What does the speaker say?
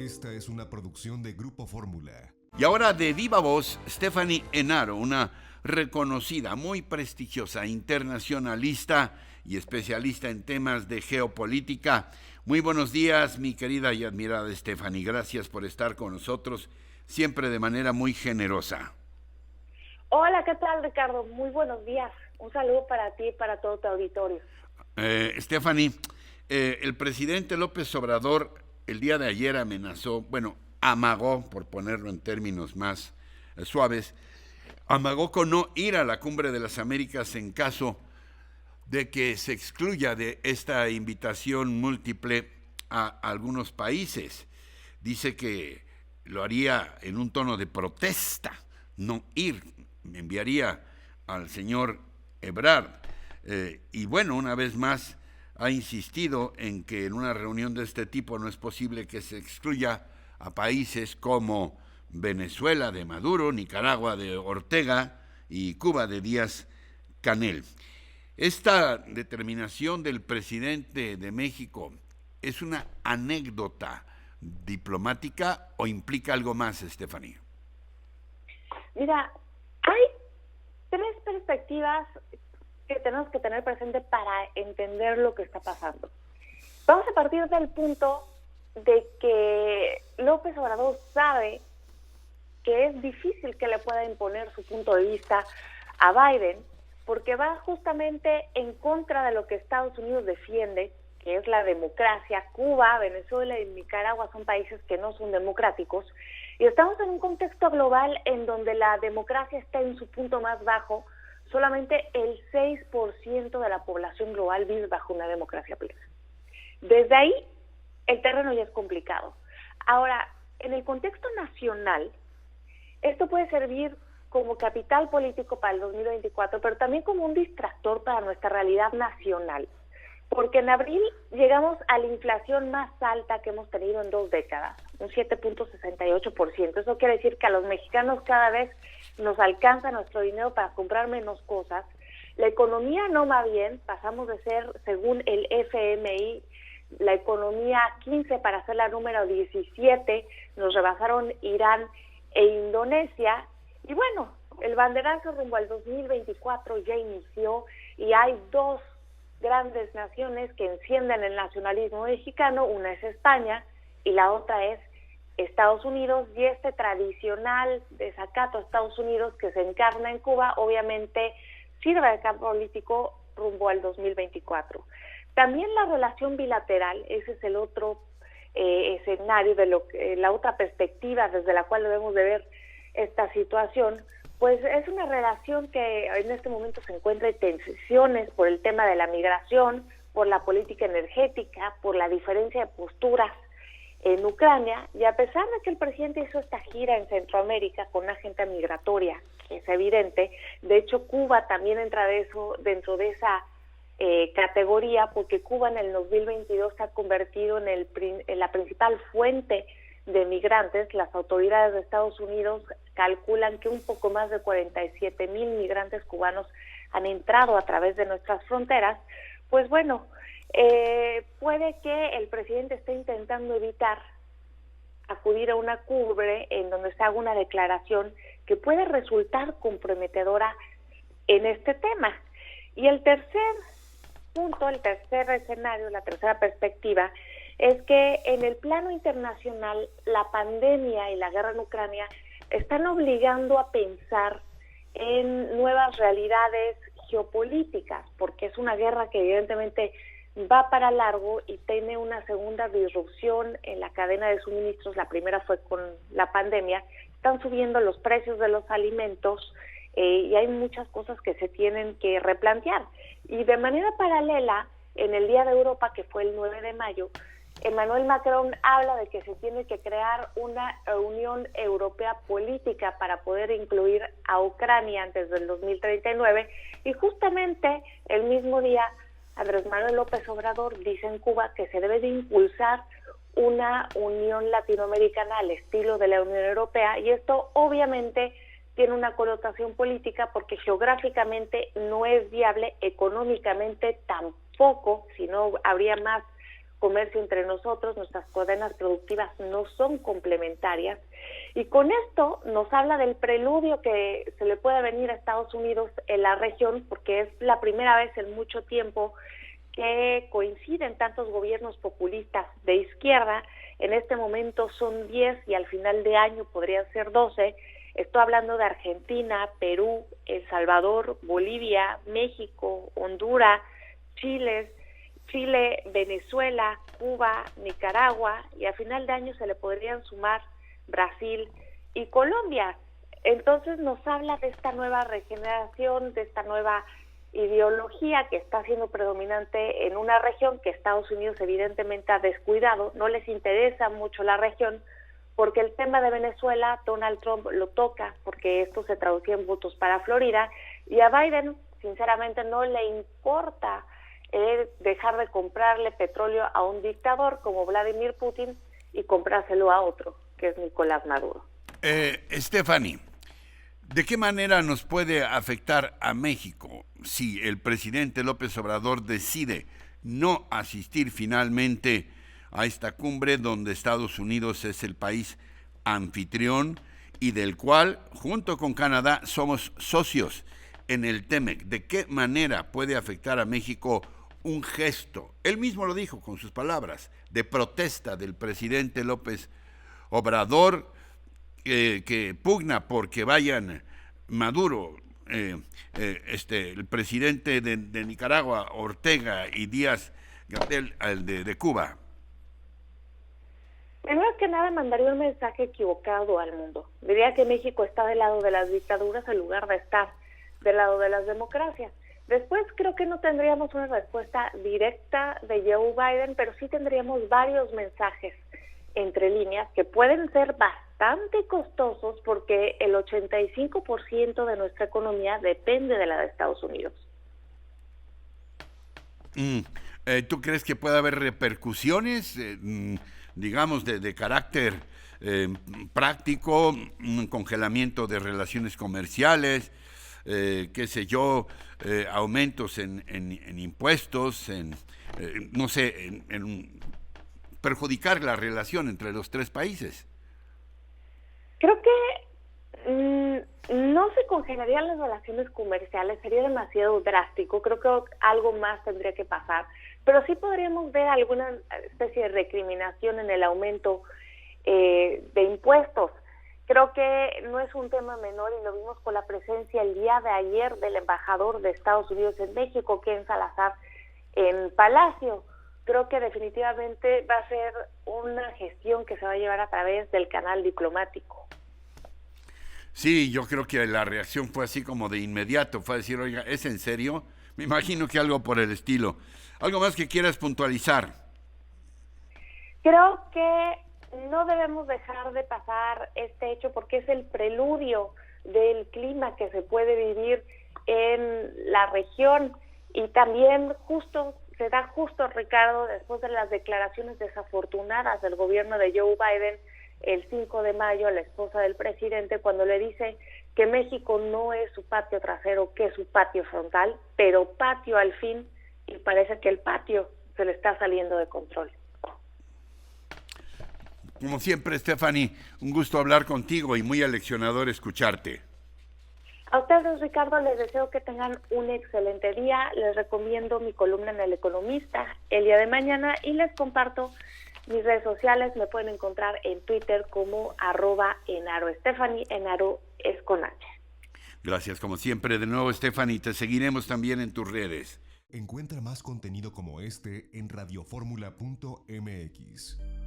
Esta es una producción de Grupo Fórmula. Y ahora de viva voz, Stephanie Enaro, una reconocida, muy prestigiosa, internacionalista y especialista en temas de geopolítica. Muy buenos días, mi querida y admirada Stephanie. Gracias por estar con nosotros, siempre de manera muy generosa. Hola, ¿qué tal, Ricardo? Muy buenos días. Un saludo para ti y para todo tu auditorio. Stephanie, el presidente López Obrador el día de ayer amagó, por ponerlo en términos más suaves, amagó con no ir a la Cumbre de las Américas en caso de que se excluya de esta invitación múltiple a algunos países. Dice que lo haría en un tono de protesta, no ir, enviaría al señor Ebrard. Y bueno, una vez más ha insistido en que en una reunión de este tipo no es posible que se excluya a países como Venezuela de Maduro, Nicaragua de Ortega y Cuba de Díaz-Canel. Esta determinación del presidente de México ¿es una anécdota diplomática o implica algo más, Stephanie? Mira, hay tres perspectivas que tenemos que tener presente para entender lo que está pasando. Vamos a partir del punto de que López Obrador sabe que es difícil que le pueda imponer su punto de vista a Biden, porque va justamente en contra de lo que Estados Unidos defiende, que es la democracia. Cuba, Venezuela y Nicaragua son países que no son democráticos, y estamos en un contexto global en donde la democracia está en su punto más bajo. Solamente el 6% de la población global vive bajo una democracia plena. Desde ahí, el terreno ya es complicado. Ahora, en el contexto nacional, esto puede servir como capital político para el 2024, pero también como un distractor para nuestra realidad nacional. Porque en abril llegamos a la inflación más alta que hemos tenido en 2 décadas, un 7.68%. Eso quiere decir que a los mexicanos cada vez nos alcanza nuestro dinero para comprar menos cosas. La economía no va bien, pasamos de ser, según el FMI, la economía 15 para ser la número 17, nos rebasaron Irán e Indonesia, y bueno, el banderazo rumbo al 2024 ya inició y hay dos grandes naciones que encienden el nacionalismo mexicano. Una es España y la otra es Estados Unidos, y este tradicional desacato a Estados Unidos que se encarna en Cuba obviamente sirve de campo político rumbo al 2024. También la relación bilateral, ese es el otro escenario, la otra perspectiva desde la cual debemos de ver esta situación. Pues es una relación que en este momento se encuentra en tensiones por el tema de la migración, por la política energética, por la diferencia de posturas en Ucrania, y a pesar de que el presidente hizo esta gira en Centroamérica con una agenda migratoria, que es evidente, de hecho Cuba también entra dentro de esa categoría, porque Cuba en el 2022 se ha convertido en la principal fuente de migrantes. Las autoridades de Estados Unidos calculan que un poco más de 47,000 migrantes cubanos han entrado a través de nuestras fronteras. Pues bueno, puede que el presidente esté intentando evitar acudir a una cumbre en donde se haga una declaración que puede resultar comprometedora en este tema. Y el tercer punto, el tercer escenario, la tercera perspectiva, es que en el plano internacional la pandemia y la guerra en Ucrania están obligando a pensar en nuevas realidades geopolíticas, porque es una guerra que evidentemente va para largo y tiene una segunda disrupción en la cadena de suministros. La primera fue con la pandemia. Están subiendo los precios de los alimentos y hay muchas cosas que se tienen que replantear. Y de manera paralela, en el Día de Europa, que fue el 9 de mayo, Emmanuel Macron habla de que se tiene que crear una Unión Europea política para poder incluir a Ucrania antes del 2039, y justamente el mismo día Andrés Manuel López Obrador dice en Cuba que se debe de impulsar una unión latinoamericana al estilo de la Unión Europea, y esto obviamente tiene una connotación política porque geográficamente no es viable, económicamente tampoco, si no habría más comercio entre nosotros, nuestras cadenas productivas no son complementarias, y con esto nos habla del preludio que se le puede venir a Estados Unidos en la región, porque es la primera vez en mucho tiempo que coinciden tantos gobiernos populistas de izquierda. En este momento son 10 y al final de año podrían ser 12. Estoy hablando de Argentina, Perú, El Salvador, Bolivia, México, Honduras, Chile, Venezuela, Cuba, Nicaragua, y a final de año se le podrían sumar Brasil y Colombia. Entonces nos habla de esta nueva regeneración, de esta nueva ideología que está siendo predominante en una región que Estados Unidos evidentemente ha descuidado. No les interesa mucho la región, porque el tema de Venezuela, Donald Trump lo toca, porque esto se traducía en votos para Florida, y a Biden, sinceramente, no le importa dejar de comprarle petróleo a un dictador como Vladimir Putin y comprárselo a otro, que es Nicolás Maduro. Stephanie, ¿de qué manera nos puede afectar a México si el presidente López Obrador decide no asistir finalmente a esta cumbre donde Estados Unidos es el país anfitrión y del cual, junto con Canadá, somos socios en el TEMEC? ¿De qué manera puede afectar a México un gesto, él mismo lo dijo con sus palabras, de protesta del presidente López Obrador, que pugna porque vayan Maduro, el presidente de Nicaragua, Ortega, y Díaz Gatel, de Cuba? Primero que nada, mandaría un mensaje equivocado al mundo. Diría que México está del lado de las dictaduras en lugar de estar del lado de las democracias. Después creo que no tendríamos una respuesta directa de Joe Biden, pero sí tendríamos varios mensajes entre líneas que pueden ser bastante costosos, porque el 85% de nuestra economía depende de la de Estados Unidos. ¿Tú crees que puede haber repercusiones, digamos, de carácter práctico, un congelamiento de relaciones comerciales, qué sé yo, aumentos en impuestos, no sé, en perjudicar la relación entre los tres países? Creo que no se congelarían las relaciones comerciales, sería demasiado drástico. Creo que algo más tendría que pasar, pero sí podríamos ver alguna especie de recriminación en el aumento de impuestos. Creo que no es un tema menor, y lo vimos con la presencia el día de ayer del embajador de Estados Unidos en México, Ken Salazar, en Palacio. Creo que definitivamente va a ser una gestión que se va a llevar a través del canal diplomático. Sí, yo creo que la reacción fue así como de inmediato, fue a decir, oiga, ¿es en serio? Me imagino que algo por el estilo. ¿Algo más que quieras puntualizar? Creo que no debemos dejar de pasar este hecho, porque es el preludio del clima que se puede vivir en la región, y también se da justo, Ricardo, después de las declaraciones desafortunadas del gobierno de Joe Biden el 5 de mayo a la esposa del presidente, cuando le dice que México no es su patio trasero, que es su patio frontal, pero patio al fin, y parece que el patio se le está saliendo de control. Como siempre, Stephanie, un gusto hablar contigo y muy aleccionador escucharte. A ustedes, Ricardo, les deseo que tengan un excelente día. Les recomiendo mi columna en El Economista el día de mañana, y les comparto mis redes sociales. Me pueden encontrar en Twitter como @enaro. Stephanie, Enaro es con H. Gracias, como siempre, de nuevo, Stephanie. Te seguiremos también en tus redes. Encuentra más contenido como este en radioformula.mx.